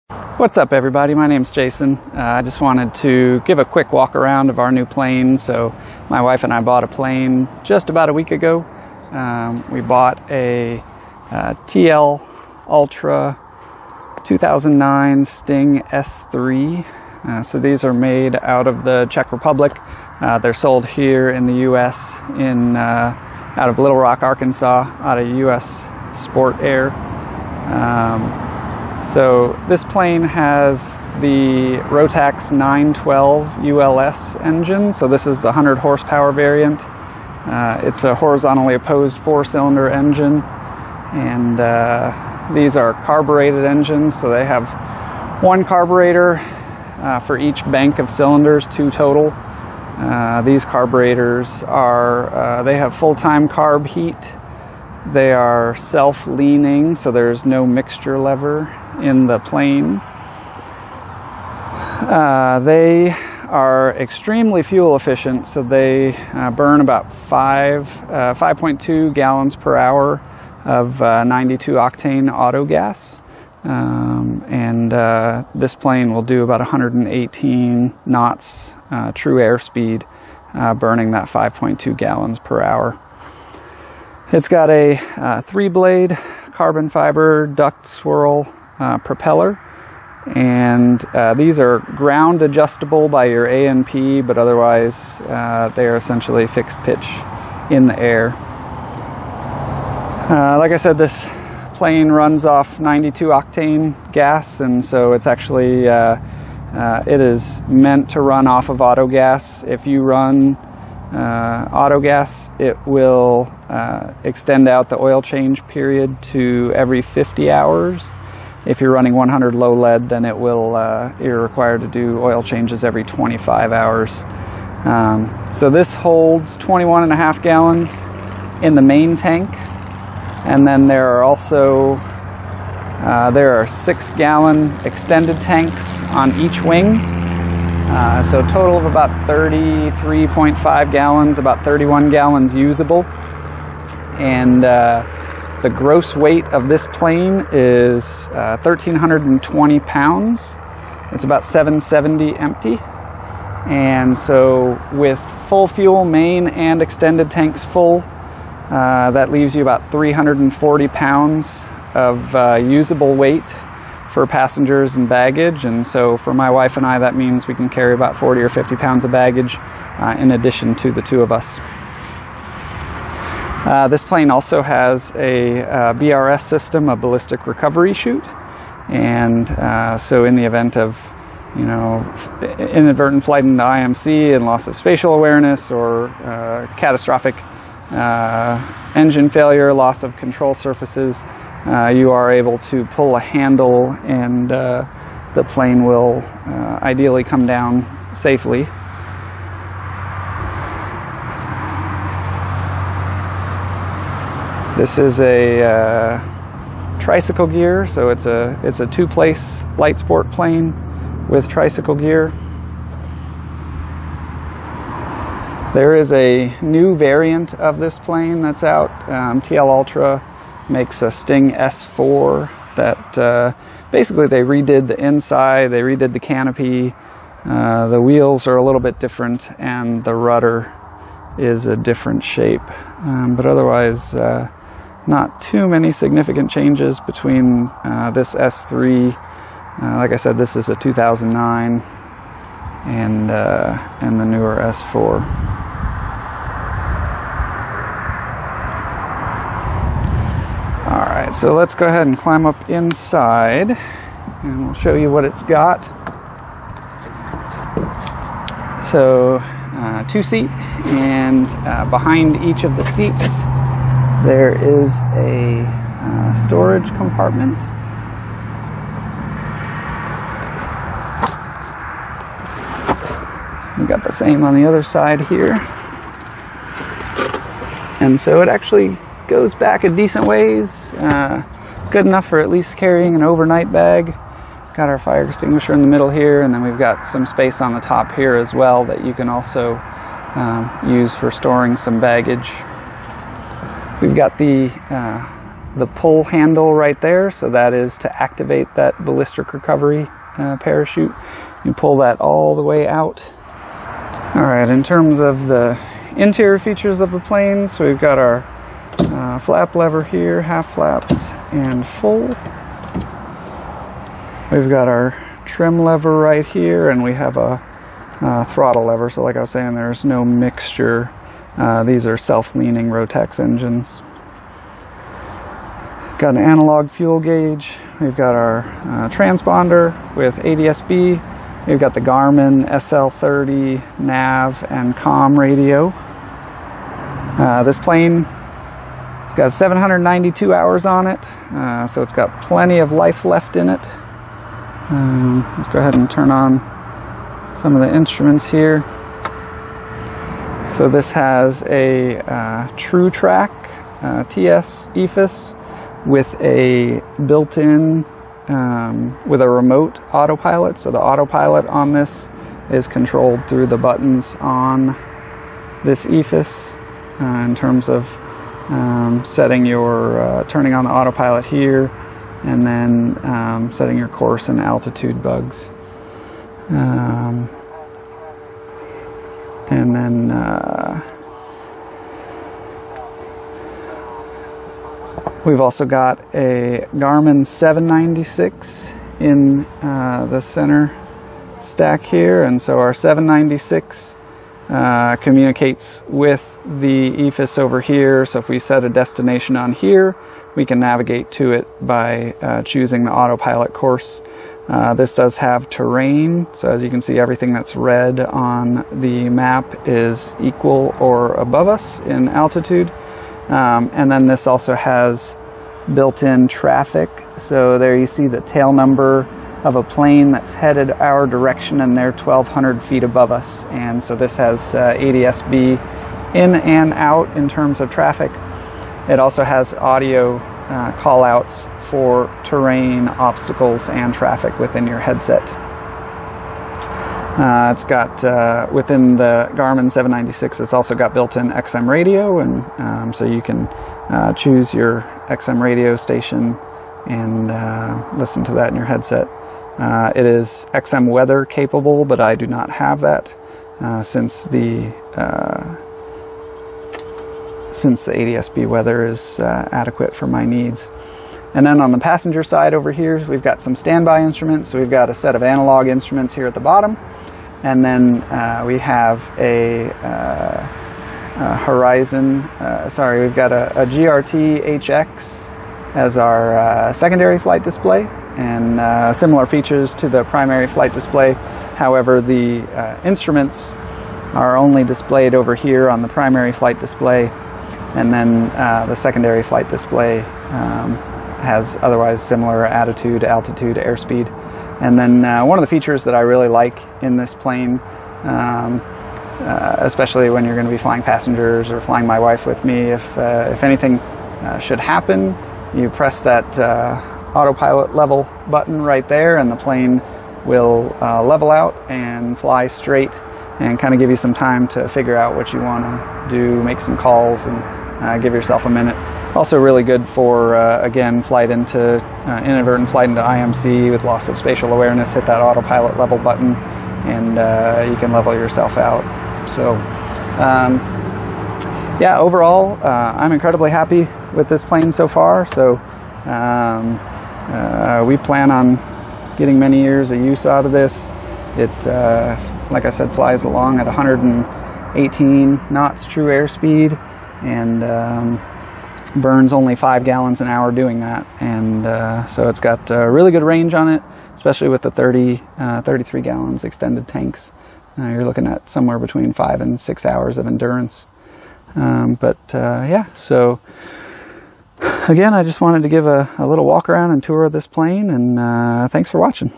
What's up, everybody? My name's Jason. I just wanted to give a quick walk around of our new plane. So my wife and I bought a plane just about a week ago. We bought a TL-Ultra 2009 Sting S3. So these are made out of the Czech Republic. They're sold here in the U.S. Out of Little Rock, Arkansas, out of U.S. Sport Air. So this plane has the Rotax 912 ULS engine. So this is the 100 horsepower variant. It's a horizontally opposed 4-cylinder engine, and these are carbureted engines. So they have one carburetor for each bank of cylinders, 2 total. These carburetors are, they have full-time carb heat. They are self-leaning, so there's no mixture lever in the plane. They are extremely fuel efficient, so they burn about 5.2 gallons per hour of 92 octane auto gas. This plane will do about 118 knots true airspeed, burning that 5.2 gallons per hour. It's got a 3-blade carbon fiber duct swirl propeller, and these are ground adjustable by your A&P, but otherwise they are essentially fixed pitch in the air. Like I said, this plane runs off 92 octane gas, and so it's actually it is meant to run off of auto gas. If you run auto gas, it will extend out the oil change period to every 50 hours. If you're running 100 low lead, then you're required to do oil changes every 25 hours. So this holds 21.5 gallons in the main tank, and then there are also 6-gallon extended tanks on each wing. So a total of about 33.5 gallons, about 31 gallons usable. And the gross weight of this plane is 1,320 pounds. It's about 770 empty. And so with full fuel, main and extended tanks full, that leaves you about 340 pounds of usable weight for passengers and baggage. And so for my wife and I, that means we can carry about 40 or 50 pounds of baggage in addition to the two of us. This plane also has a Brs System, a ballistic recovery chute, and so in the event of inadvertent flight into IMC and loss of spatial awareness, or catastrophic engine failure, loss of control surfaces, you are able to pull a handle, and the plane will ideally come down safely. This is a tricycle gear, so it's a 2-place light sport plane with tricycle gear. There is a new variant of this plane that's out. TL-Ultra makes a Sting S4 that basically they redid the inside, they redid the canopy, the wheels are a little bit different, and the rudder is a different shape. But otherwise, not too many significant changes between this S3. Like I said, this is a 2009, and the newer S4. Alright, so let's go ahead and climb up inside, and we'll show you what it's got. So, 2-seat, and behind each of the seats there is a storage compartment. We've got the same on the other side here. And so it actually goes back a decent ways, good enough for at least carrying an overnight bag. Got our fire extinguisher in the middle here, and then we've got some space on the top here as well that you can also use for storing some baggage. We've got the the pull handle right there, so that is to activate that ballistic recovery parachute. You pull that all the way out. Alright, in terms of the interior features of the plane, so we've got our flap lever here, half flaps and full. We've got our trim lever right here, and we have a throttle lever. So like I was saying, there's no mixture. These are self-leaning Rotax engines. Got an analog fuel gauge. We've got our transponder with ADS-B. We've got the Garmin SL30 nav and comm radio. This plane has got 792 hours on it, so it's got plenty of life left in it. Let's go ahead and turn on some of the instruments here. So this has a TrueTrack TS EFIS with a built-in with a remote autopilot. So the autopilot on this is controlled through the buttons on this EFIS in terms of setting your turning on the autopilot here, and then setting your course and altitude bugs. And then we've also got a Garmin 796 in the center stack here, and so our 796 communicates with the EFIS over here. So if we set a destination on here, we can navigate to it by choosing the autopilot course. This does have terrain, so as you can see, everything that's red on the map is equal or above us in altitude. And then this also has built-in traffic. So there you see the tail number of a plane that's headed our direction, and they're 1,200 feet above us. And so this has ADS-B in and out in terms of traffic. It also has audio call-outs for terrain, obstacles, and traffic within your headset. It's got, within the Garmin 796, it's also got built-in XM radio, and so you can choose your XM radio station and listen to that in your headset. It is XM weather capable, but I do not have that since the ADS-B weather is adequate for my needs. And then on the passenger side over here, we've got some standby instruments. So we've got a set of analog instruments here at the bottom, and then we have a we've got a GRT HX as our secondary flight display, and similar features to the primary flight display. However, the instruments are only displayed over here on the primary flight display, and then the secondary flight display has otherwise similar attitude, altitude, airspeed. And then one of the features that I really like in this plane, especially when you're going to be flying passengers or flying my wife with me, if anything should happen, you press that autopilot level button right there, and the plane will level out and fly straight, and kind of give you some time to figure out what you want to do, make some calls, and give yourself a minute. Also really good for, again, inadvertent flight into IMC with loss of spatial awareness. Hit that autopilot level button, and you can level yourself out. So, yeah, overall, I'm incredibly happy with this plane so far. So, we plan on getting many years of use out of this. It, like I said, flies along at 118 knots true airspeed, and burns only 5 gallons an hour doing that. And so it's got really good range on it, especially with the 33 gallons extended tanks. You're looking at somewhere between 5 and 6 hours of endurance. Yeah, so again, I just wanted to give a little walk around and tour of this plane, and thanks for watching.